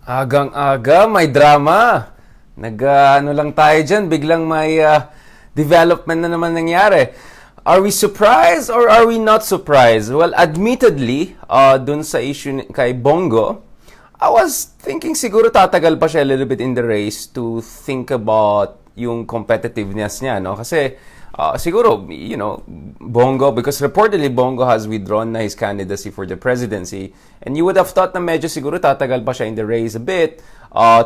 Agang-aga, may drama. Ano lang tayo dyan, biglang may development na naman nangyari. Are we surprised or are we not surprised? Well, admittedly, dun sa issue kay Bongo, I was thinking siguro tatagal pa siya a little bit in the race to think about yung competitiveness niya, no? Kasi siguro, Bongo, because reportedly Bongo has withdrawn na his candidacy for the presidency, and you would have thought na medyo siguro tatagal pa siya in the race a bit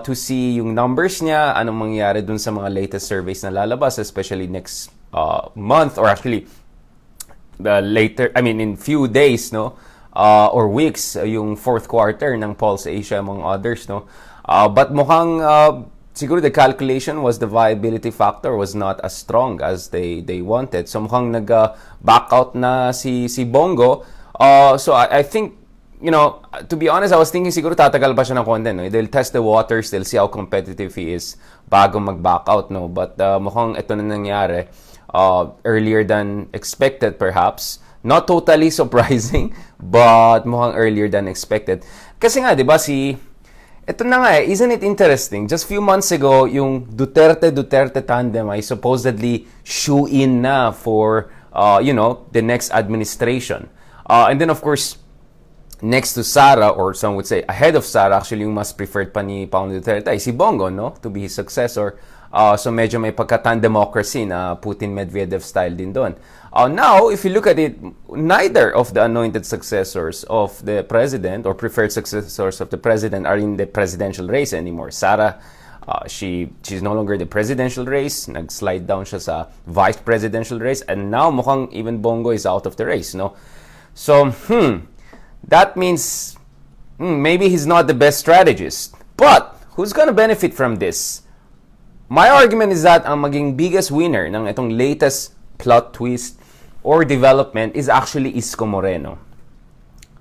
to see yung numbers niya, anong mangyayari dun sa mga latest surveys na lalabas, especially next month, or actually in few days, no? Or weeks, yung fourth quarter ng Pulse Asia among others, no? But mukhang siguro the calculation was the viability factor was not as strong as they wanted. So mukhang nag-back out na si Bongo. So I think, to be honest, I was thinking siguro tatagal pa siya ng konti, no? They'll test the waters, they'll see how competitive he is bago mag-back out, no? But mukhang ito na nangyari earlier than expected perhaps. Not totally surprising, but mukhang earlier than expected. Kasi nga, di ba, ito na nga isn't it interesting? Just few months ago, yung Duterte tandem ay supposedly shoe-in na for, the next administration. And then, of course, next to Sara, or some would say ahead of Sara, actually yung mas preferred pa ni Pangulong Duterte ay si Bongo, no? To be his successor. So medyo may pagka-democracy na Putin-Medvedev style din doon. Now, if you look at it, neither of the anointed successors of the president or preferred successors of the president are in the presidential race anymore. Sara, she's no longer the presidential race. Nag-slide down siya sa vice presidential race. And now, mukhang even Bongo is out of the race, no? So, that means maybe he's not the best strategist. But, who's gonna benefit from this? My argument is that ang maging biggest winner ng itong latest plot twist or development is actually Isko Moreno.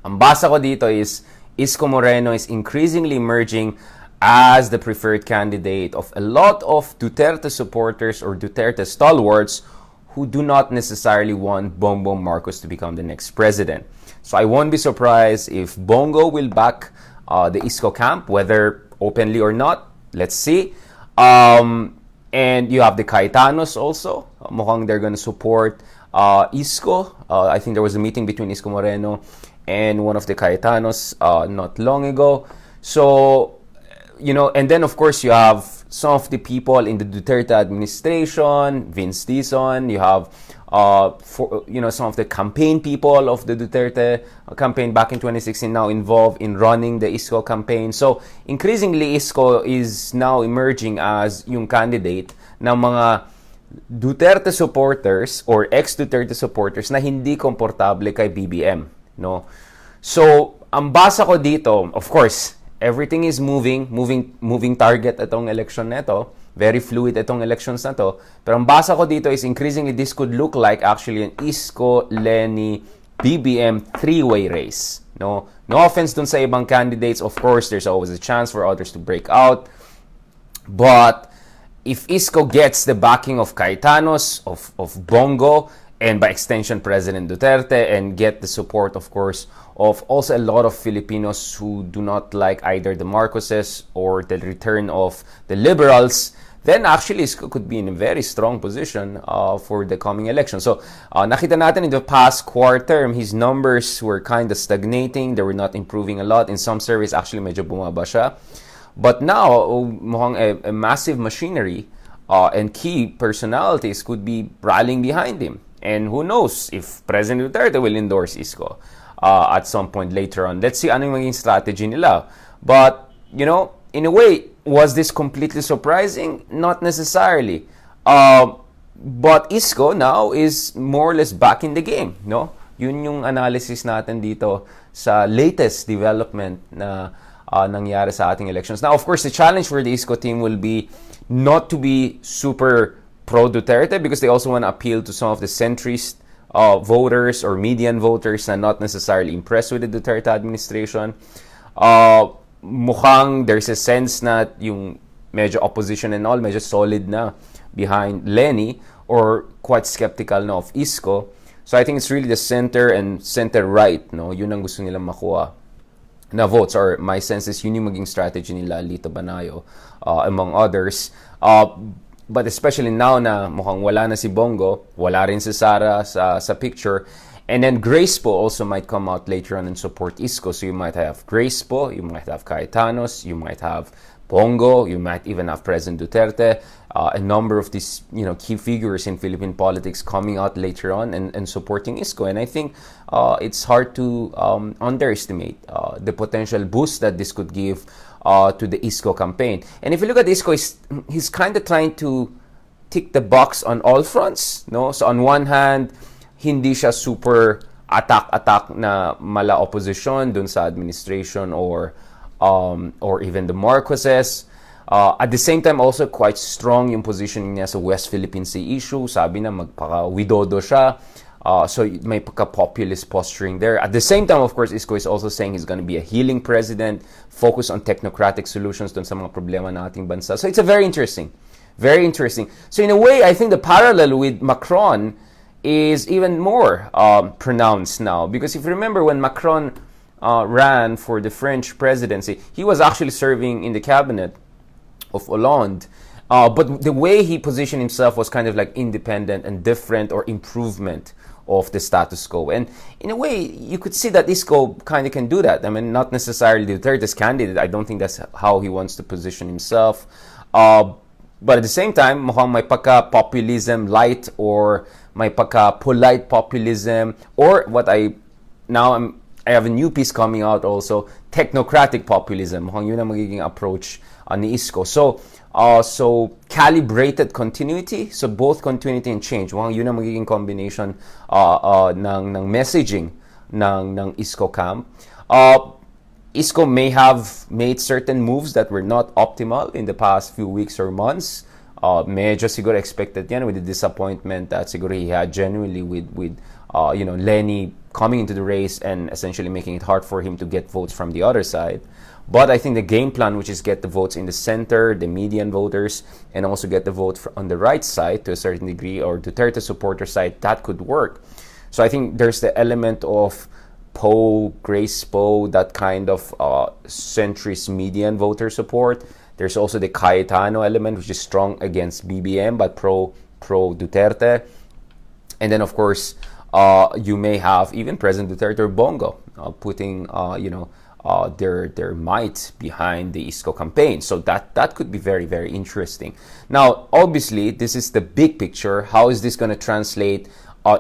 Ang basa ko dito is Isko Moreno is increasingly emerging as the preferred candidate of a lot of Duterte supporters or Duterte stalwarts who do not necessarily want Bongbong Marcos to become the next president. So I won't be surprised if Bongo will back the Isko camp, whether openly or not. Let's see. And you have the Cayetanos also. Mukhang they're gonna support Isko. I think there was a meeting between Isko Moreno and one of the Cayetanos not long ago. So, and then of course you have some of the people in the Duterte administration, Vince Dizon. You have some of the campaign people of the Duterte campaign back in 2016 now involved in running the Isko campaign. So, increasingly, Isko is now emerging as yung candidate ng mga Duterte supporters or ex-Duterte supporters na hindi komportable kay BBM, no? So, ang basa ko dito, of course, everything is moving target itong election neto. Very fluid itong elections na to. Pero ang basa ko dito is increasingly this could look like actually an Isko, LENI, BBM three-way race. No offense dun sa ibang candidates. Of course, there's always a chance for others to break out. But if Isko gets the backing of Cayetanos, of Bongo, and by extension President Duterte, and get the support, of course, of also a lot of Filipinos who do not like either the Marcoses or the return of the liberals, then actually Isko could be in a very strong position for the coming election. So, nakita natin in the past quarter, his numbers were kind of stagnating. They were not improving a lot. In some surveys, actually, medyo bumaba siya. But now, mukhang a massive machinery and key personalities could be rallying behind him. And who knows if President Duterte will endorse Isko at some point later on. Let's see ano yung maging strategy nila. But, in a way, was this completely surprising? Not necessarily. But Isko now is more or less back in the game, no? Yun yung analysis natin dito sa latest development na nangyari sa ating elections. Now, of course, the challenge for the Isko team will be not to be super pro-Duterte because they also want to appeal to some of the centrist voters or median voters na not necessarily impressed with the Duterte administration. Mukhang there's a sense na yung medyo opposition and all, medyo solid na behind LENI or quite skeptical na of Isko. So I think it's really the center and center-right, no? Yun ang gusto nilang makuha. na votes, or my sense is yun yung maging strategy nila Lito Banayo, among others. But especially now na mukhang wala na si Bongo, wala rin si Sara sa picture, and then Grace po also might come out later on and support Isko. So you might have Grace po, you might have Cayetanos, you might have Bongo, you might even have President Duterte, a number of these key figures in Philippine politics coming out later on and supporting Isko. And I think it's hard to underestimate the potential boost that this could give to the Isko campaign. And if you look at Isko, he's kind of trying to tick the box on all fronts, no? So on one hand, hindi siya super attack na mala opposition dun sa administration or even the Marcoses. At the same time, also quite strong yung position niya sa West Philippine Sea issue. Sabi na magpaka-widodo siya. So may pagka-populist posturing there. At the same time, of course, Isko is also saying he's going to be a healing president, focus on technocratic solutions dun sa mga problema na ating bansa. So it's a very interesting. Very interesting. So in a way, I think the parallel with Macron is even more pronounced now. Because if you remember when Macron ran for the French presidency, he was actually serving in the cabinet of Hollande. But the way he positioned himself was kind of like independent and different, or improvement of the status quo. And in a way, you could see that Isko kind of can do that. I mean, not necessarily Duterte's candidate. I don't think that's how he wants to position himself. But at the same time, mukhang may pagka-populism light, or may pagka-polite populism, or what I have a new piece coming out also, technocratic populism. Mukhang yun ang magiging approach ni Isko. So calibrated continuity, so both continuity and change. Mukhang yun ang magiging combination ng messaging ng Isko camp. Isko may have made certain moves that were not optimal in the past few weeks or months. Medyo siguro expected yan with the disappointment that siguro he had genuinely with LENI coming into the race and essentially making it hard for him to get votes from the other side. But I think the game plan, which is get the votes in the center, the median voters, and also get the vote on the right side to a certain degree, or Duterte supporter side, that could work. So I think there's the element of Grace Poe, that kind of centrist median voter support. There's also the Cayetano element, which is strong against BBM but pro Duterte. And then of course, you may have even President Duterte or Bongo putting their might behind the Isko campaign. So that could be very, very interesting. Now, obviously, this is the big picture. How is this going to translate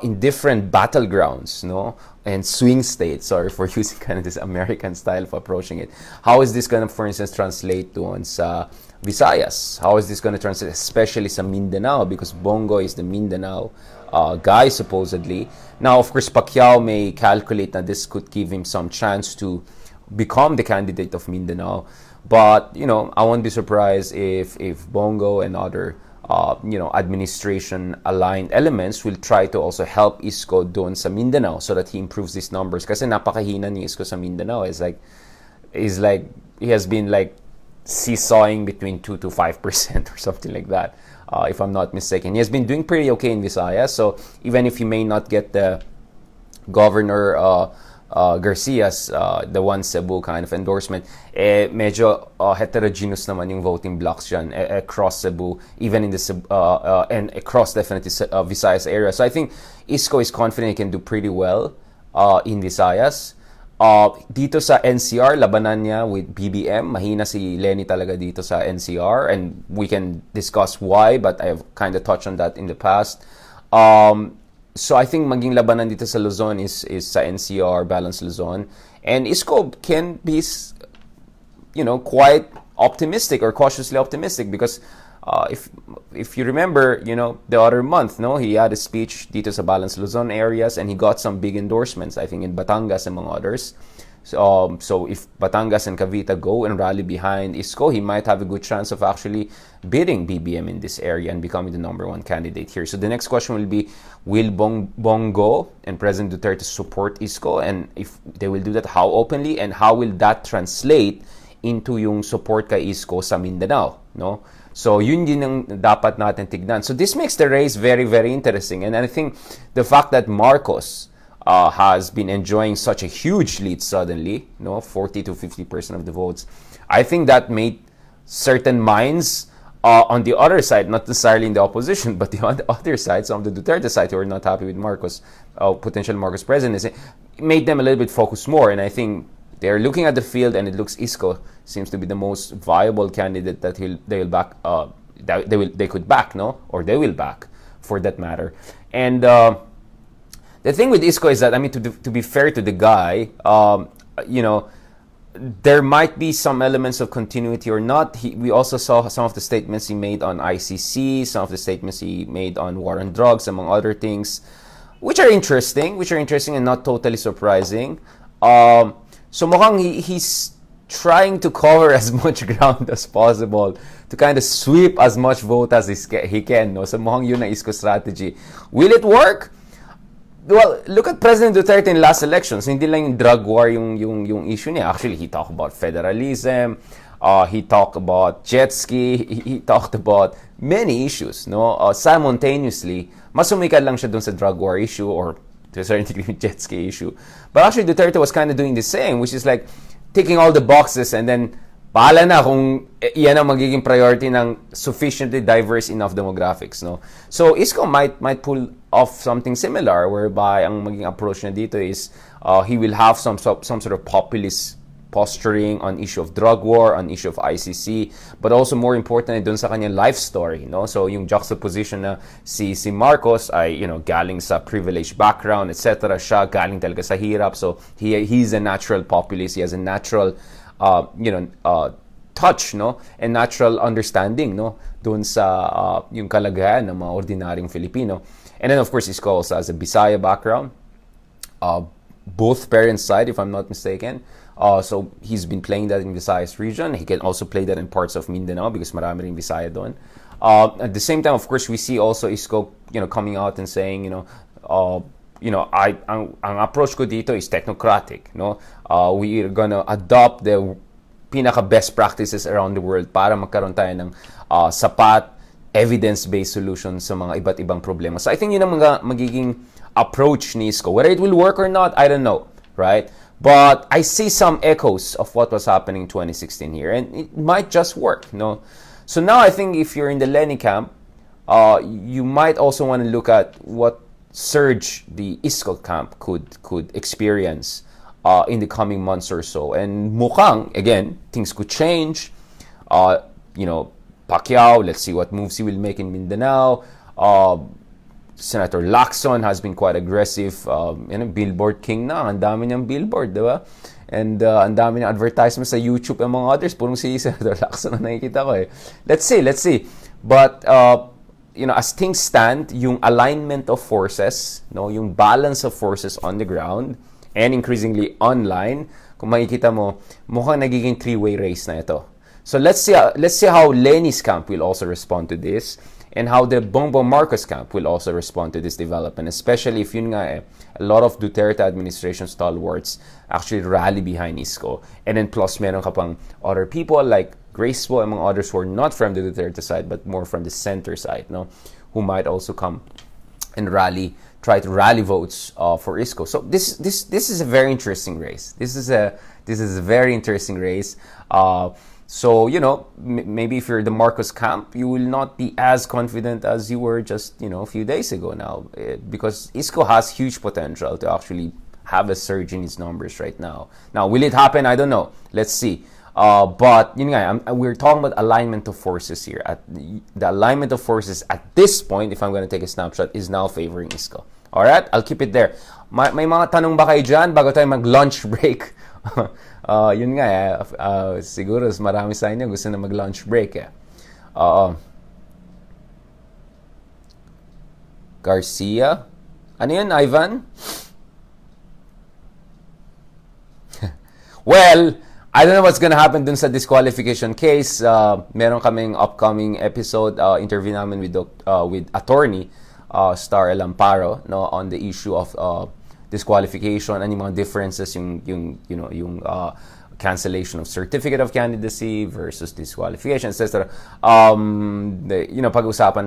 in different battlegrounds, no? And swing states, sorry for using kind of this American style of approaching it. How is this going to, for instance, translate doon sa Visayas? How is this going to translate, especially sa Mindanao? Because Bongo is the Mindanao guy, supposedly. Now, of course, Pacquiao may calculate that this could give him some chance to become the candidate of Mindanao. But, I won't be surprised if Bongo and other administration-aligned elements will try to also help Isko doon sa Mindanao so that he improves these numbers. Kasi napakahina ni Isko sa Mindanao. It's like he has been like seesawing between 2 to 5% or something like that, if I'm not mistaken. He has been doing pretty okay in Visayas. So even if he may not get the Governor Garcia's the one Cebu kind of endorsement, medyo heterogeneous naman yung voting blocks dyan across Cebu, even in the and across definitely Visayas area. So I think Isko is confident he can do pretty well in Visayas. Dito sa NCR, labanan niya with BBM. Mahina si LENI talaga dito sa NCR, and we can discuss why, but I have kind of touched on that in the past. So I think maging labanan dito sa Luzon is sa NCR, Balance Luzon. And Isko can be, quite optimistic or cautiously optimistic because if you remember, the other month, he had a speech dito sa Balance Luzon areas and he got some big endorsements, I think in Batangas among others. So if Batangas and Cavite go and rally behind Isko, he might have a good chance of actually beating BBM in this area and becoming the number one candidate here. So the next question will be, will Bong Go and President Duterte support Isko? And if they will do that, how openly? And how will that translate into yung support kay Isko sa Mindanao? No? So yun din ang dapat natin tignan. So this makes the race very, very interesting. And I think the fact that Marcos has been enjoying such a huge lead suddenly, 40 to 50% of the votes. I think that made certain minds on the other side, not necessarily in the opposition, but the other side, some of the Duterte side who are not happy with Marcos, potential Marcos presidency, it made them a little bit focus more. And I think they're looking at the field, and it looks Isko seems to be the most viable candidate that they will back. They could back, or they will back, for that matter. And the thing with Isko is that, I mean, to be fair to the guy, there might be some elements of continuity or not. We also saw some of the statements he made on ICC, some of the statements he made on war on drugs, among other things, which are interesting and not totally surprising. So mukhang he's trying to cover as much ground as possible to kind of sweep as much vote as he can. No? So mukhang yun ang Isko strategy. Will it work? Well, look at President Duterte in last elections. Hindi lang yung drug war yung issue niya. Actually, he talked about federalism. He talked about jet ski. He talked about many issues. Simultaneously, mas umikad lang siya dun sa drug war issue or to a certain degree jet ski issue. But actually, Duterte was kind of doing the same, which is like ticking all the boxes and then bahala na kung yan ang magiging priority ng sufficiently diverse enough demographics, So Isko might pull off something similar, whereby ang magiging approach niya dito is he will have some sort of populist posturing on issue of drug war, on issue of ICC, but also more importantly dun sa kanyang life story, So yung juxtaposition na si Marcos ay galing sa privileged background, etc. Siya galing talaga sa hirap, so he's a natural populist. He has a natural touch, and natural understanding, doon sa yung kalagayan ng mga ordinaryong Filipino. And then of course Isko also has a Bisaya background, both parents' side, if I'm not mistaken. So he's been playing that in Visayas region. He can also play that in parts of Mindanao because marami ring Bisaya doon. At the same time, of course, we see also Isko, coming out and saying, ang approach ko dito is technocratic, we are gonna adopt the pinaka best practices around the world para magkaroon tayo ng sapat evidence-based solutions sa mga iba't ibang problema. So I think yun ang magiging approach ni Isko. Whether it will work or not, I don't know, right? But I see some echoes of what was happening in 2016 here, and it might just work, So now I think if you're in the LENI camp, you might also want to look at what surge the Isko camp could experience in the coming months or so. And mukhang, again, things could change. Pacquiao, let's see what moves he will make in Mindanao. Senator Lacson has been quite aggressive. Billboard king na. Ang dami niyang billboard, di ba? And ang dami niyang advertisement sa YouTube among others. Purong si Senator Lacson na nakikita ko eh. Let's see. But, as things stand, yung alignment of forces, yung balance of forces on the ground, and increasingly online, kung makikita mo, mukhang nagiging three-way race na ito. So let's see how Leni's camp will also respond to this, and how the Bong Go Marcos camp will also respond to this development, especially if yun nga a lot of Duterte administration stalwarts actually rally behind Isko. And then plus meron ka pang other people like Grace Po, among others who are not from the Duterte side but more from the center side, who might also come and try to rally votes for Isko. So this is a very interesting race. This is a very interesting race. So, maybe if you're the Marcos camp, you will not be as confident as you were just, a few days ago now. Because Isko has huge potential to actually have a surge in his numbers right now. Now, will it happen? I don't know. Let's see. But, we're talking about alignment of forces here. The alignment of forces at this point, if I'm going to take a snapshot, is now favoring Isko. Alright? I'll keep it there. May mga tanong ba kayo dyan bago tayo mag-lunch break? Yun nga siguro marami sa inyo gusto na mag-lunch break Garcia? Ano yun, Ivan? Well, I don't know what's gonna happen dun sa disqualification case. Meron kaming upcoming episode, interview namin with attorney Star El Amparo, on the issue of disqualification, ano yung mga differences, yung cancellation of certificate of candidacy versus disqualification, etc. Pag-usapan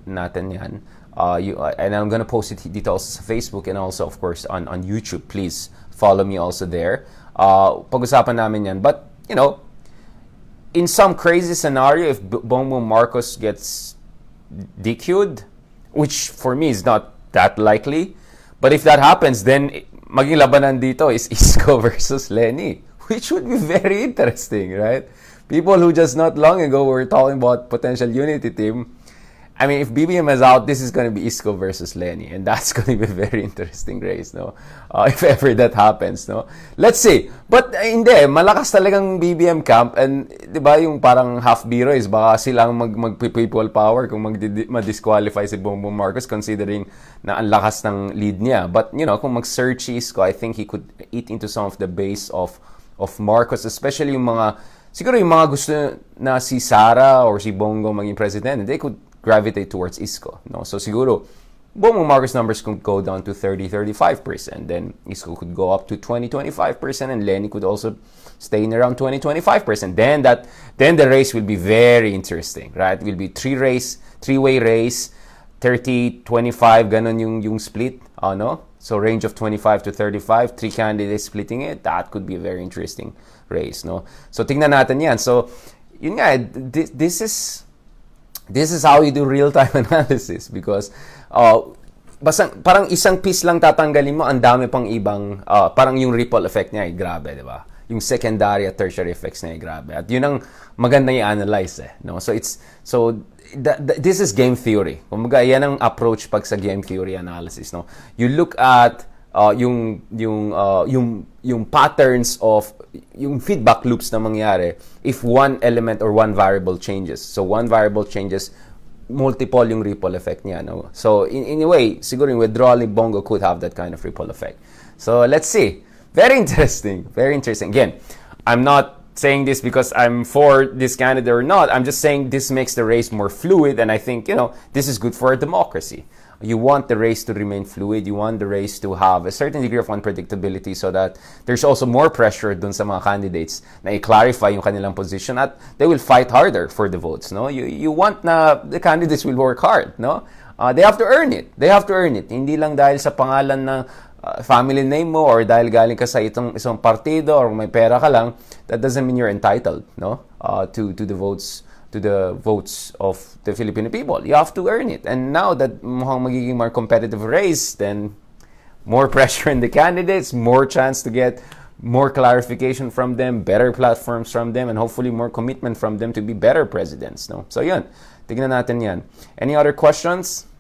natin yan. And I'm gonna post it dito also sa Facebook and also of course on YouTube. Please follow me also there. Pag-usapan namin yan. But, in some crazy scenario, if Bongbong Marcos gets DQ'd, which for me is not that likely, but if that happens, then maging labanan dito is Isko versus LENI, which would be very interesting, right? People who just not long ago were talking about potential unity team. I mean, if BBM is out, this is going to be Isko versus LENI, and that's going to be a very interesting race, no? If ever that happens, no? Let's see. But hindi, malakas talagang BBM camp, and di ba yung parang half biro is baka silang mag-people power kung ma-disqualify si Bongbong Marcos considering na ang lakas ng lead niya. But, kung mag-search si Isko, I think he could eat into some of the base of Marcos, especially yung siguro yung mga gusto na si Sara or si Bongo maging president, they could gravitate towards Isko, no? So siguro Bongbong Marcos numbers could go down to 30-35%, then Isko could go up to 20-25%, and LENI could also stay in around 20-25%. Then the race will be very interesting, right? It will be three-way race, 30-25 ganon yung split, no? So range of 25 to 35, three candidates splitting it. That could be a very interesting race, no? So tingnan natin yan. So yun nga, this is how you do real-time analysis because parang isang piece lang tatanggalin mo, ang dami pang ibang, parang yung ripple effect niya ay grabe, di ba? Yung secondary at tertiary effects niya ay grabe. At yun ang maganda i-analyze, no? So this is game theory. Kumbaga, yan ang approach pag sa game theory analysis, no? You look at yung patterns of yung feedback loops na mangyari if one element or one variable changes. So one variable changes, multiple yung ripple effect niya, no? So in a way, siguro yung withdrawal ni Bongo could have that kind of ripple effect. So let's see. Very interesting. Very interesting. Again, I'm not saying this because I'm for this candidate or not. I'm just saying this makes the race more fluid, and I think, this is good for a democracy. You want the race to remain fluid. You want the race to have a certain degree of unpredictability so that there's also more pressure dun sa mga candidates na i-clarify yung kanilang position at they will fight harder for the votes, no? You want na the candidates will work hard, no? They have to earn it. They have to earn it. Hindi lang dahil sa pangalan ng family name mo or dahil galing ka sa isang partido or may pera ka lang, that doesn't mean you're entitled, no? To the votes of the Filipino people. You have to earn it. And now that mukhang magiging more competitive race, then more pressure on the candidates, more chance to get more clarification from them, better platforms from them, and hopefully more commitment from them to be better presidents, no? So yun, tignan natin yan. Any other questions?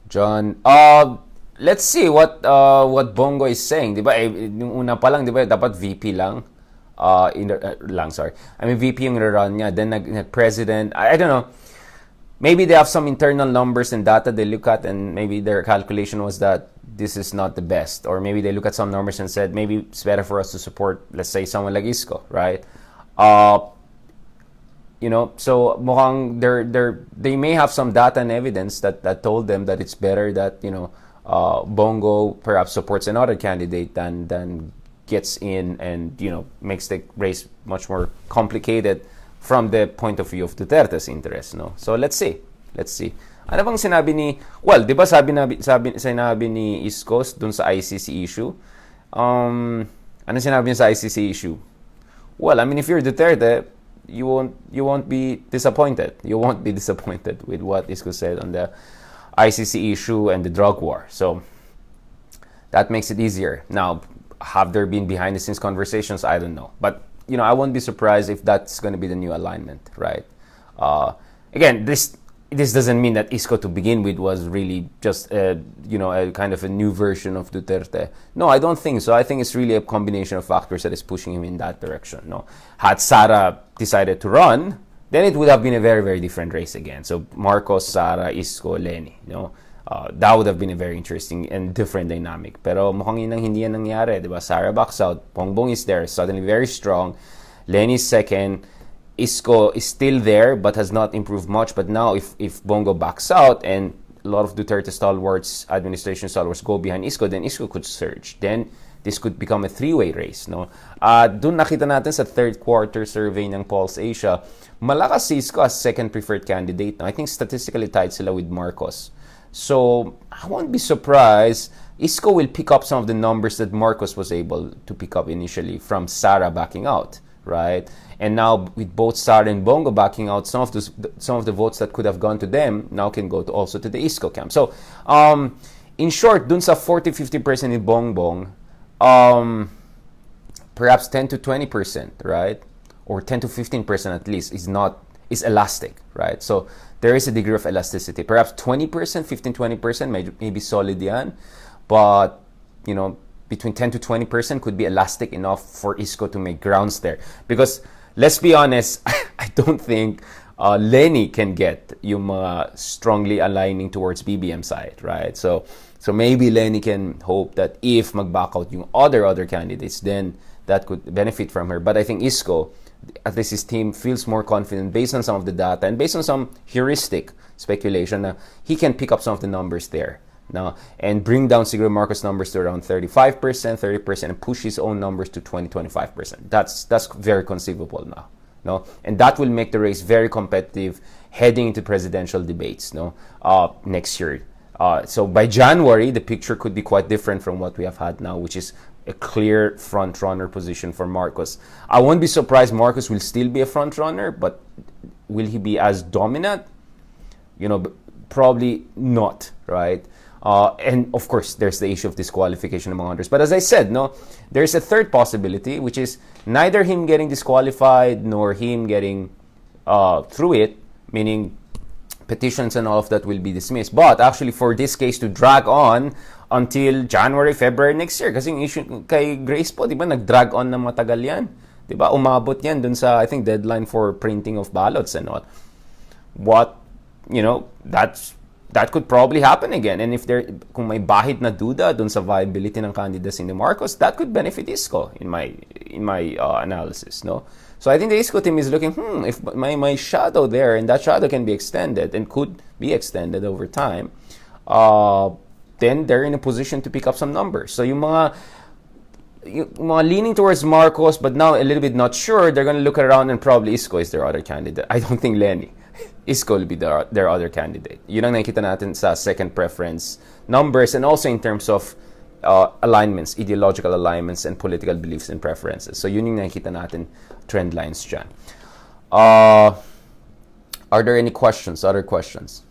John, let's see what Bongo is saying, 'di ba? Yung una pa lang, 'di ba, dapat VP lang. Sorry. I mean VP yung run niya, then nag-president. I don't know. Maybe they have some internal numbers and data they look at, and maybe their calculation was that this is not the best, or maybe they look at some numbers and said maybe it's better for us to support, let's say, someone like Isko, right? So mukhang they may have some data and evidence that told them that it's better that Bongo perhaps supports another candidate than gets in and makes the race much more complicated from the point of view of Duterte's interest, no? So let's see. Ano bang sinabi ni, well, 'di ba sinabi ni Isko dun sa ICC issue? Ano sinabi niya sa ICC issue? Well, I mean, if you're Duterte, you won't be disappointed. You won't be disappointed with what Isko said on the ICC issue and the drug war. So that makes it easier. Now, have there been behind the scenes conversations? I don't know. But I won't be surprised if that's going to be the new alignment, right? Again, this doesn't mean that Isko to begin with was really just a kind of a new version of Duterte. No, I don't think so. I think it's really a combination of factors that is pushing him in that direction. No, had Sara decided to run, then it would have been a very, very different race again. So Marcos, Sara, Isko, LENI, that would have been a very interesting and different dynamic. Pero mukhang hindi yan nangyari, di ba? Sara backs out, Bongbong is there, suddenly very strong, LENI is second, Isko is still there but has not improved much. But now if Bongo backs out and a lot of Duterte stalwarts, administration stalwarts go behind Isko, then Isko could surge. Then this could become a three-way race, no? Doon nakita natin sa third quarter survey ng Pulse Asia, malakas si Isko as second preferred candidate. No? I think statistically tied sila with Marcos. So, I won't be surprised. Isko will pick up some of the numbers that Marcos was able to pick up initially from Sara backing out, right? And now with both Sara and Bong Go backing out, some of the votes that could have gone to them now can go also to the Isko camp. So, in short, dun sa 40-50% ni Bongbong, perhaps 10 to 20%, right? Or 10 to 15% at least is elastic, right? So there is a degree of elasticity. Perhaps 20%, 15-20% maybe solid yan. But, between 10 to 20% could be elastic enough for Isko to make grounds there. Because, let's be honest, I don't think LENI can get yung mga strongly aligning towards BBM side, right? So maybe LENI can hope that if mag-back out yung other candidates, then that could benefit from her. But I think Isko, at least his team, feels more confident based on some of the data and based on some heuristic speculation na he can pick up some of the numbers there now and bring down siguro Marcos numbers to around 35%, 30%, and push his own numbers to 20-25%. That's very conceivable now. No? And that will make the race very competitive heading into presidential debates next year. So by January, the picture could be quite different from what we have had now, which is a clear front-runner position for Marcos. I won't be surprised Marcos will still be a front-runner, but will he be as dominant? Probably not, right? And of course, there's the issue of disqualification among others. But as I said, there's a third possibility, which is neither him getting disqualified nor him getting through it, meaning petitions and all of that will be dismissed. But actually, for this case to drag on until January, February next year, kasi yung issue kay Grace po, di ba, nag-drag on na matagal yan. Di ba, umabot yan dun sa, I think, deadline for printing of ballots and all. That could probably happen again. And if kung may bahid na duda dun sa viability ng candidacy ni Marcos, that could benefit Isko in my analysis, no? So I think the Isko team is looking, if my shadow there, and that shadow can be extended and could be extended over time, then they're in a position to pick up some numbers. So yung mga leaning towards Marcos, but now a little bit not sure, they're going to look around and probably Isko is their other candidate. I don't think LENI. Isko will be their other candidate. Yun ang nakikita natin sa second preference numbers and also in terms of alignments, ideological alignments and political beliefs and preferences. So yun yung nakikita natin trend lines dyan. Are there any questions, other questions?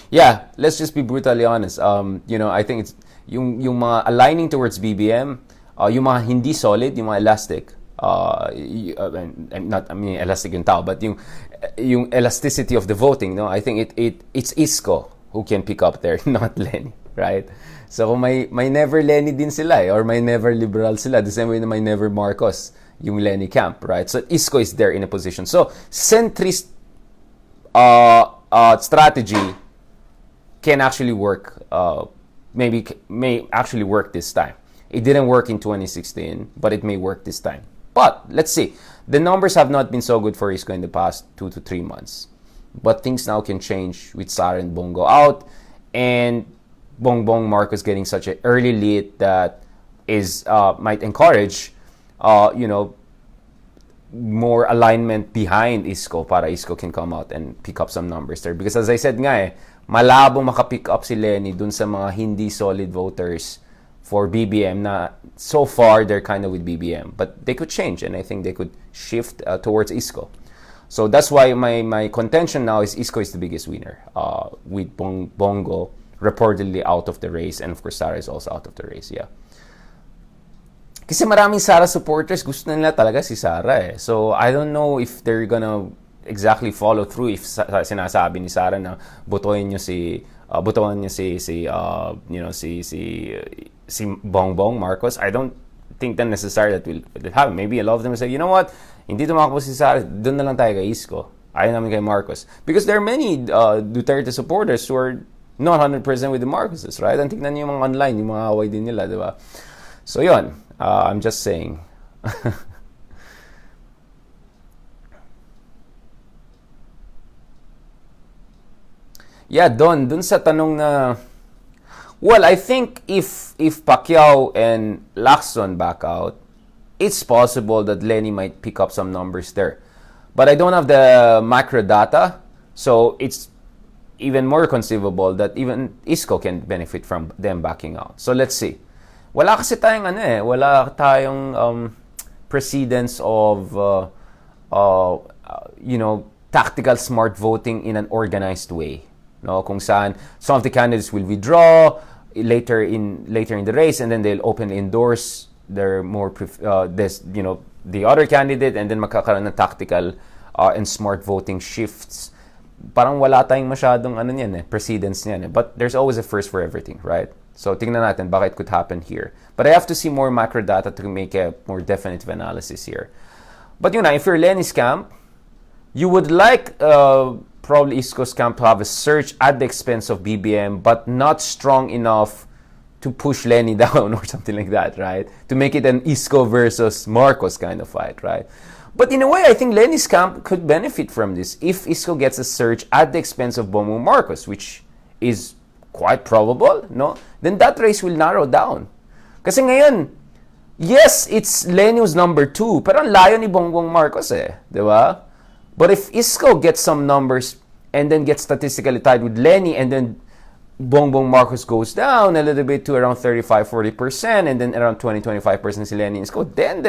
Yeah, let's just be brutally honest. I think it's yung mga aligning towards BBM, yung mga hindi solid, yung mga elastic. Elastic yung tao, but yung elasticity of the voting, I think it's Isko who can pick up there, not LENI, right? So kung may never LENI din sila or may never liberal sila, the same way na may never Marcos yung LENI camp, right? So Isko is there in a position. So centrist strategy can actually work, may actually work this time. It didn't work in 2016, but it may work this time. But let's see. The numbers have not been so good for Isko in the past 2 to 3 months. But things now can change with Sara and Bong Go out and Bong Marcos getting such an early lead that might encourage more alignment behind Isko para Isko can come out and pick up some numbers there. Because as I said nga malabo makapick up si LENI dun sa mga hindi solid voters for BBM na so far they're kind of with BBM, but they could change and I think they could shift towards Isko. So that's why my contention now is Isko is the biggest winner with Bong Go reportedly out of the race and of course Sara is also out of the race, yeah. Kasi maraming Sara supporters gusto nila talaga si Sara So I don't know if they're gonna exactly follow through if sinasabi ni Sara na botohan niyo si Bong Marcos. I don't think that necessarily that will happen. Maybe a lot of them will say, you know what, hindi tumakbo si Sara, doon na lang tayo kay Isko. Ayaw namin kay Marcos. Because there are many Duterte supporters who are not 100% with the Marcoses, right? And tignan niyo yung mga online, yung mga away din nila, di ba? So yun, I'm just saying. Yeah, dun sa tanong na Well, I think if Pacquiao and Lacson back out, it's possible that Lenny might pick up some numbers there. But I don't have the macro data, so it's even more conceivable that even Isko can benefit from them backing out. So let's see. Wala kasi tayong wala tayong precedence of tactical smart voting in an organized way. No, kung saan some of the candidates will withdraw later in the race, and then they'll openly endorse their more the other candidate, and then magkakaroon ng tactical and smart voting shifts. Parang wala tayong masyadong precedence niyan. But there's always a first for everything, right? So tingnan natin baka it could happen here. But I have to see more macro data to make a more definitive analysis here. But if you're Lenny's camp, you would like probably Isko's camp to have a surge at the expense of BBM, but not strong enough to push Lenny down or something like that, right? To make it an Isko versus Marcos kind of fight, right? But in a way, I think Lenny's camp could benefit from this if Isko gets a surge at the expense of Bong Go Marcos, which is quite probable, no? Then that race will narrow down. Kasi ngayon, yes, it's Lenny who's number 2, pero ang layo ni Bong Go Marcos di ba? But if Isko gets some numbers and then gets statistically tied with Lenny, and then Bong Go Marcos goes down a little bit to around 35-40%, and then around 20-25% si Lenny Isko, then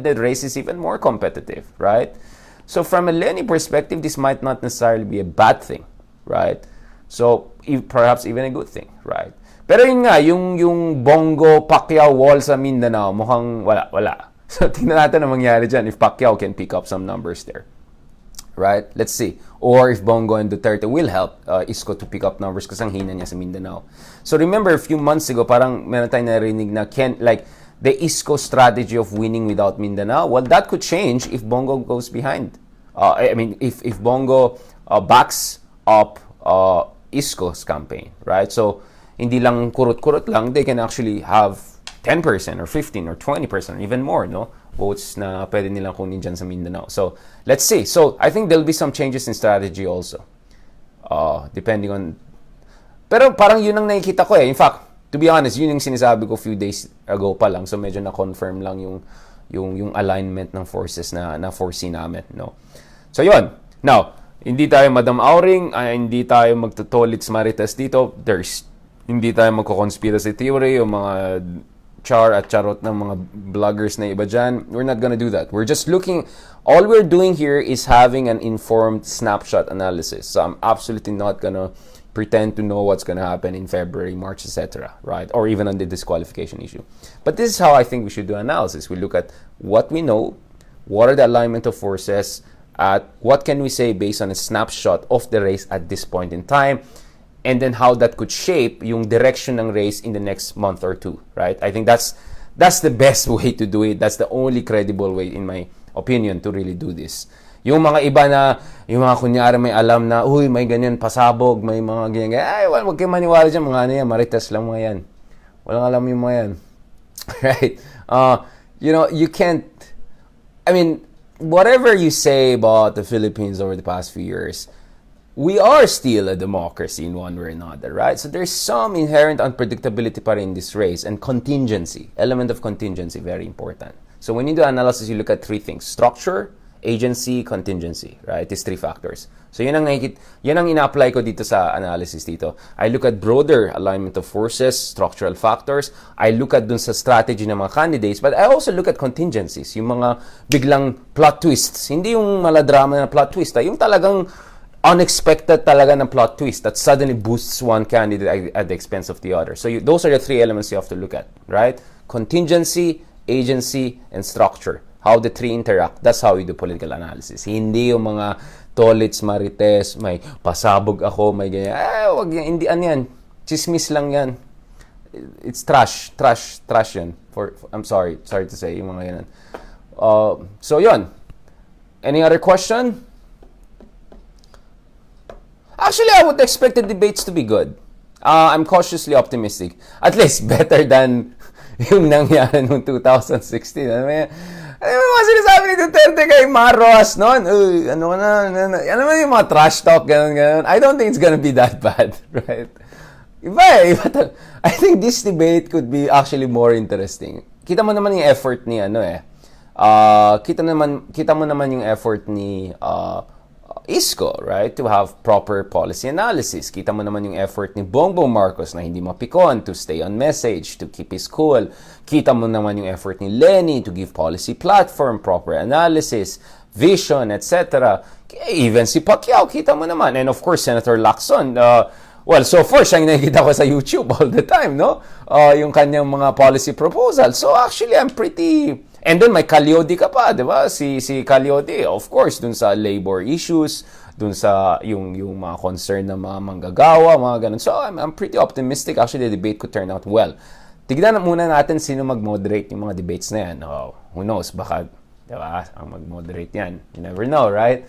the race is even more competitive, right? So from a Lenny perspective, this might not necessarily be a bad thing, right? So perhaps even a good thing, right? Pero yun nga, yung Bongo Pacquiao wall sa Mindanao, mukhang wala. So tingnan natin ang mangyari dyan if Pacquiao can pick up some numbers there. Right? Let's see. Or if Bongo and Duterte will help Isko to pick up numbers kasi ang hina niya sa Mindanao. So remember, a few months ago, parang meron tayong narinig na the Isko strategy of winning without Mindanao. Well, that could change if Bongo goes behind. If Bongo backs up Isko's campaign, right? So hindi lang kurot-kurot lang, they can actually have 10% or 15 or 20% or even more, no? Votes na pwede nilang kunin dyan sa Mindanao. So, let's see. So, I think there'll be some changes in strategy also. Depending on... Pero parang yun ang nakikita ko In fact, to be honest, yun yung sinasabi ko few days ago pa lang. So, medyo na-confirm lang yung alignment ng forces na foresee namin, no? So, yun. Now, hindi tayo Madam Auring, hindi tayo magtutolits marites dito. Hindi tayo magko-conspiracy theory o mga char at charot ng mga bloggers na iba dyan. We're not gonna do that. We're just all we're doing here is having an informed snapshot analysis. So I'm absolutely not gonna pretend to know what's gonna happen in February, March, etc., right? Or even on the disqualification issue. But this is how I think we should do analysis. We look at what we know, what are the alignment of forces, at what can we say based on a snapshot of the race at this point in time, and then how that could shape yung direction ng race in the next month or two, right? I think that's the best way to do it. That's the only credible way, in my opinion, to really do this. Yung mga iba na, yung mga kunyari may alam na, uy, may ganyan pasabog, may mga ganyan, wag kayo maniwala dyan, mga yan, marites lang mga yan. Walang alam yung mga yan. Right? You can't, whatever you say about the Philippines over the past few years, we are still a democracy in one way or another, right? So there's some inherent unpredictability pa rin in this race, and contingency, element of contingency, very important. So when you do analysis, you look at 3 things: structure, agency, contingency, right? These 3 factors. So yan ang ina-apply ko dito sa analysis dito. I look at broader alignment of forces, structural factors. I look at dun sa strategy ng mga candidates, but I also look at contingencies, yung mga biglang plot twists. Hindi yung maladrama na plot twist, yung talagang unexpected talaga ng plot twist that suddenly boosts one candidate at the expense of the other. So those are the 3 elements you have to look at, right? Contingency, agency, and structure. How the 3 interact. That's how we do political analysis. Hindi yung mga tolits, marites, may pasabog ako, may ganyan. Wag yan. Hindi yan. Chismis lang yan. It's trash yan. I'm sorry to say, yung mga ganyan. So yun. Any other question? Actually, I would expect the debates to be good. I'm cautiously optimistic. At least better than yung nangyari noong 2016. Ano mo sinasabi ni Duterte kay Marcos noon? Ano mo yung mga trash talk, ganun. I don't think it's gonna be that bad, right? Iba eh. I think this debate could be actually more interesting. Kita mo naman yung effort ni ano eh. Kita mo naman yung effort ni Isko, right? To have proper policy analysis. Kita mo naman yung effort ni Bong Marcos na hindi mapikon, to stay on message, to keep his cool. Kita mo naman yung effort ni LENI to give policy platform, proper analysis, vision, etc. Even si Pacquiao, kita mo naman. And of course, Senator Lacson, well, so far, siya yung nakikita ko sa YouTube all the time, no? Yung kanyang mga policy proposal. So actually, I'm pretty... And then may Calyodi ka pa, di ba? Si Calyodi, of course, dun sa labor issues, dun sa yung mga concern ng mga manggagawa, mga ganun. So I'm pretty optimistic. Actually, the debate could turn out well. Tignan muna natin sino mag-moderate yung mga debates na yan. Who knows? Baka, di ba? Ang mag-moderate yan. You never know, right?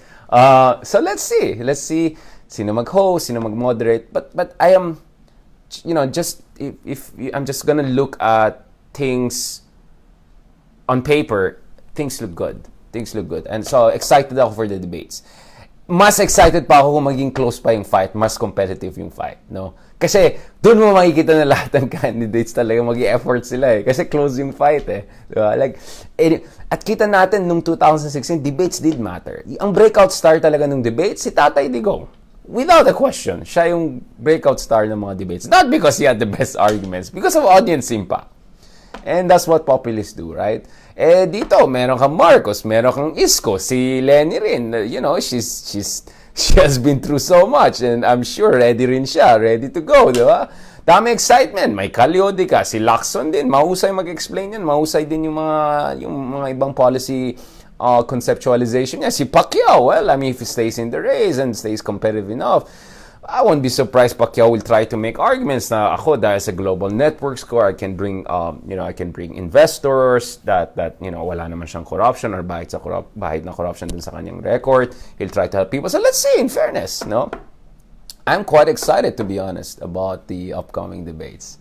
So let's see. Let's see sino mag-host, sino mag-moderate. But I am, just if I'm just gonna look at things on paper, things look good. Things look good. And so, excited ako for the debates. Mas excited pa ako kung maging close pa yung fight, mas competitive yung fight, no? Kasi, doon mo makikita na lahat ng candidates talaga mag-i-effort sila eh. Kasi close yung fight eh. Diba? At kita natin, nung 2016, debates did matter. Ang breakout star talaga ng debates, si Tatay Digong. Without a question, siya yung breakout star ng mga debates. Not because he had the best arguments, because of audience impact. And that's what populists do, right? Dito, meron kang Marcos, meron kang Isko, si LENI rin. She has been through so much, and I'm sure ready rin siya, ready to go, di ba? Dami excitement, may Calyodi ka, si Lacson din, mahusay mag-explain yan, mahusay din yung mga ibang policy conceptualization niya. Si Pacquiao, well, I mean, if he stays in the race and stays competitive enough, I won't be surprised Pacquiao will try to make arguments na ako dahil sa global network score, I can bring investors that wala naman siyang corruption or bahid na corruption dun sa kanyang record. He'll try to help people. So let's see, in fairness, no? I'm quite excited, to be honest, about the upcoming debates.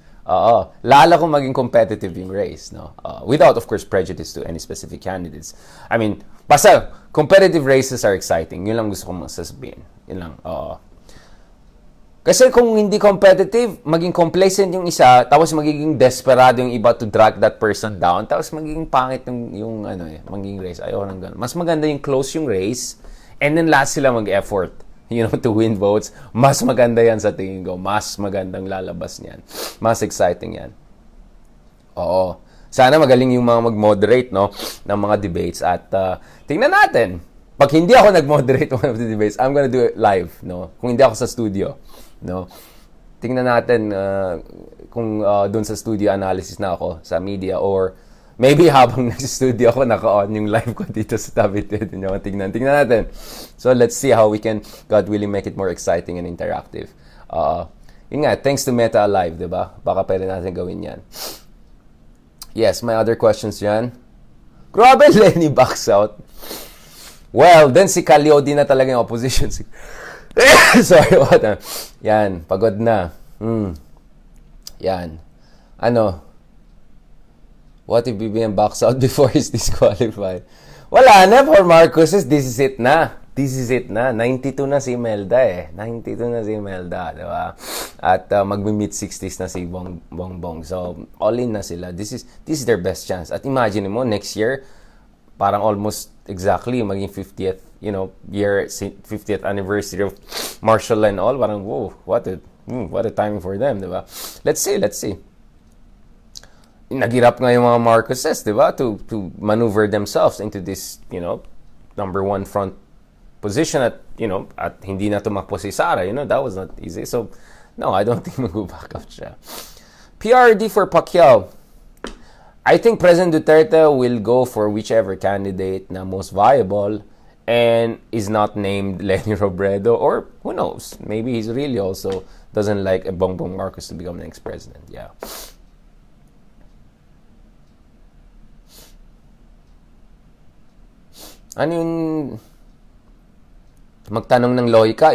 Lala kung maging competitive yung race, no? Without, of course, prejudice to any specific candidates. I mean, basta competitive races are exciting. Yun lang gusto kong masasabihin. Yun lang, Kasi kung hindi competitive, maging complacent yung isa, tapos magiging desperado yung iba to drag that person down, tapos magiging pangit yung magiging race. Ayoko nang ganun. Mas maganda yung close yung race, and then last sila mag-effort, to win votes. Mas maganda yan sa tingin ko. Mas magandang lalabas niyan. Mas exciting yan. Oo. Sana magaling yung mga mag-moderate, no, ng mga debates. At tingnan natin. Pag hindi ako nag-moderate one of the debates, I'm gonna do it live, no? Kung hindi ako sa studio. No. Tingnan natin kung doon sa studio analysis na ako sa media, or maybe habang nag-studio ako naka-on yung live ko dito sa tabi niyo. Tingnan natin. So let's see how we can, God willing, make it more exciting and interactive. Yun nga, thanks to Meta Alive, 'di ba? Baka pwede natin gawin 'yan. Yes, my other questions yan. Grabe, LENI backs out. Well, then si Calyodi na talaga yung opposition. Sorry about that. Yan, pagod na. Yan. What if BBM backs out before he's disqualified? Wala na for Marcos. This is it na. 92 na si Imelda eh. 92 na si Imelda, di ba? At magmi-mid-60s na si Bong. So, all in na sila. This is their best chance. At imagine mo, next year, parang almost exactly maging 50th, 50th anniversary of martial law and all. Parang, whoa, what a timing for them, di ba? Let's see. Naghirap nga yung mga Marcoses, di ba? To maneuver themselves into this, number one front position at hindi na tumakbo si Sara. That was not easy. So, no, I don't think mag-back up siya. PRD for Pacquiao. I think President Duterte will go for whichever candidate na most viable and is not named Leni Robredo, or who knows, maybe he's really also doesn't like Bong Marcos to become the next president. Yeah. Ano yung magtanong ng lohika?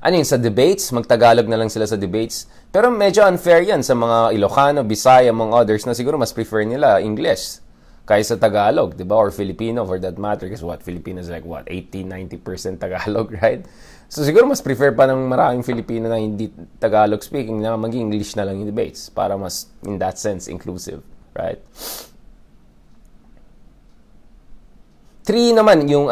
Ano yun, sa debates? Magtagalog na lang sila sa debates. Pero medyo unfair yan sa mga Ilocano, Bisaya, among others, na siguro mas prefer nila English kaysa Tagalog, di ba? Or Filipino for that matter. Because Filipino is like 80-90% Tagalog, right? So siguro mas prefer pa ng maraming Filipino na hindi Tagalog speaking na maging English na lang yung debates para mas, in that sense, inclusive. Right? 3 naman yung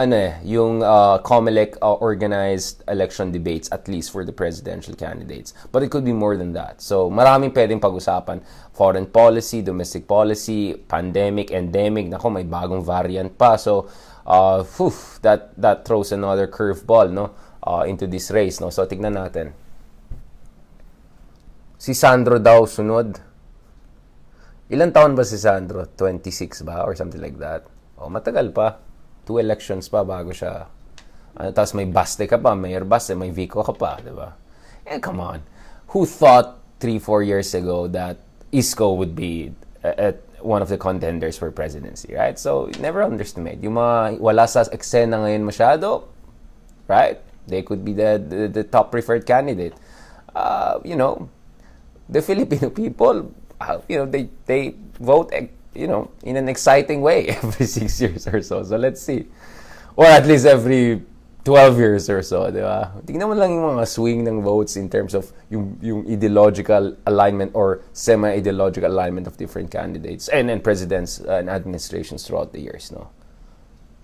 COMELEC organized election debates, at least for the presidential candidates. But it could be more than that. So maraming pwedeng pag-usapan. Foreign policy, domestic policy, pandemic, endemic. Nako, may bagong variant pa. So that throws another curveball, no, into this race, no. So tignan natin. Si Sandro daw sunod. Ilan taon ba si Sandro? 26 ba or something like that? Matagal pa. 2 elections pa bago siya. Tapos may Baste ka pa, Mayor Baste, may Vico ka pa, di ba? Come on. Who thought 3-4 years ago that Isko would be at one of the contenders for presidency, right? So, never underestimate. Yung mga wala sa eksena ngayon masyado, right? They could be the top preferred candidate. The Filipino people, they vote, in an exciting way every 6 years or so. So, let's see. Or at least every 12 years or so, di ba? Tingnan mo lang yung mga swing ng votes in terms of yung ideological alignment or semi-ideological alignment of different candidates and presidents and administrations throughout the years, no?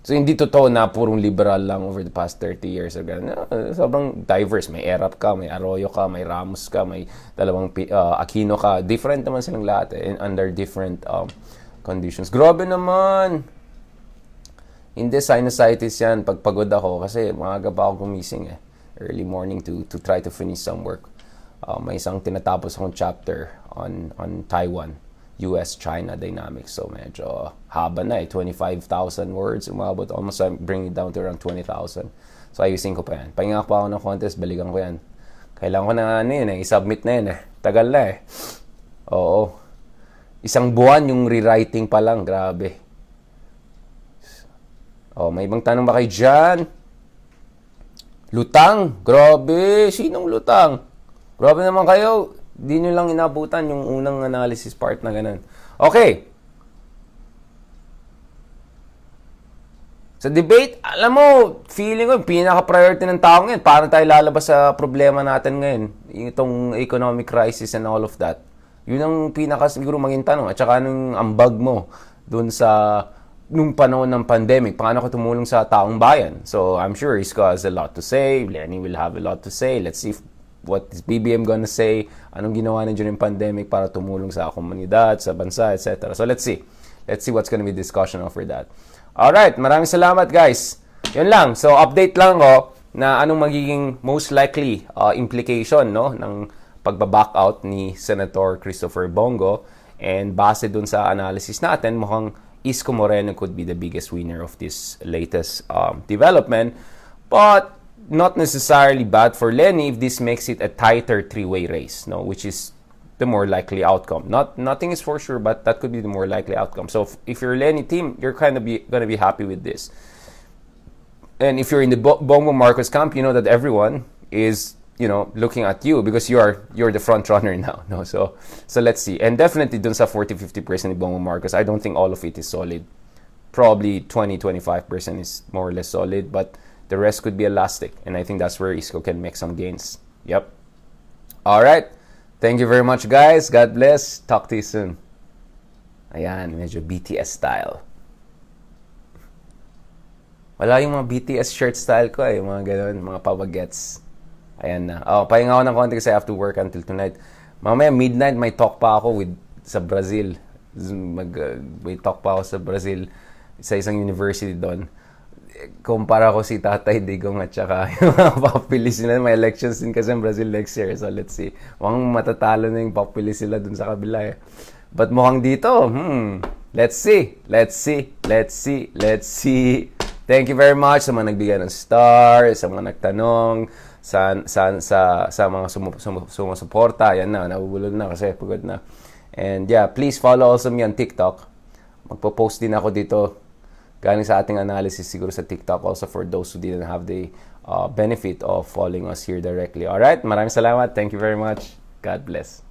So, hindi totoo na purong liberal lang over the past 30 years. Sobrang diverse. May Erap ka, may Arroyo ka, may Ramos ka, may dalawang Aquino ka. Different naman silang lahat under different conditions. Grabe naman! Hindi, sinusitis yan. Pagpagod ako kasi maaga pa ako gumising early morning to try to finish some work. May isang tinatapos akong chapter on Taiwan, US-China dynamics. So medyo haba na 25,000 words. Umabot almost, bring it down to around 20,000. So ayusin ko pa yan. Pahinga pa ako ng contest, balikan ko yan. Kailangan ko na i-submit na yan Tagal na Oo. Isang buwan yung rewriting pa lang. Grabe. May ibang tanong ba kayo dyan? Lutang. Grabe. Sinong lutang? Grabe naman kayo. Di nyo lang inabutan yung unang analysis part na ganun. Okay. Sa debate, alam mo, feeling ko, pinaka-priority ng tao ngayon. Paano tayo lalabas sa problema natin ngayon? Itong economic crisis and all of that. Yun ang siguro maging tanong. At saka anong ambag mo dun sa nung panahon ng pandemic, paano ka tumulong sa taong bayan? So, I'm sure Isko has a lot to say. Lenny will have a lot to say. Let's see what is BBM gonna say. Anong ginawa niya during pandemic para tumulong sa komunidad, sa bansa, etc. So, let's see. Let's see what's gonna be discussion over that. Alright, maraming salamat guys. Yun lang. So, update lang na anong magiging most likely implication ng pagbaback out ni Senator Christopher Bong Go. And base dun sa analysis natin, mukhang Isko Moreno could be the biggest winner of this latest development. But not necessarily bad for LENI if this makes it a tighter three-way race, which is the more likely outcome. Nothing is for sure, but that could be the more likely outcome. So if you're a LENI team, you're kind of gonna be happy with this. And if you're in the Bong Go Marcos camp, you know that everyone is looking at you because you're the front runner now. So let's see. And definitely dun sa 40-50% ni Bong Go Marcos, I don't think all of it is solid. Probably 20-25% is more or less solid, but the rest could be elastic. And I think that's where Isko can make some gains. Yep. All right. Thank you very much, guys. God bless. Talk to you soon. Ayan, medyo BTS style. Wala yung mga BTS shirt style ko mga ganun, mga pabagets. Ayan na. Pahinga ako ng konti kasi I have to work until tonight. Mamaya midnight may talk pa ako sa Brazil. May talk pa ako sa Brazil sa isang university doon. Kumpara ko si Tatay Digong at saka yung mga populis nila. May elections din kasi in Brazil next year. So let's see. Mukhang matatalo na yung populis sila dun sa kabila But mukhang dito, let's see. Thank you very much sa mga nagbigay ng star, sa mga nagtanong, sa mga sumusuporta. Yan na, nabubulol na kasi pagod na. And yeah, please follow also me on TikTok. Magpo-post din ako dito galing sa ating analysis siguro sa TikTok also for those who didn't have the benefit of following us here directly. Alright, maraming salamat. Thank you very much. God bless.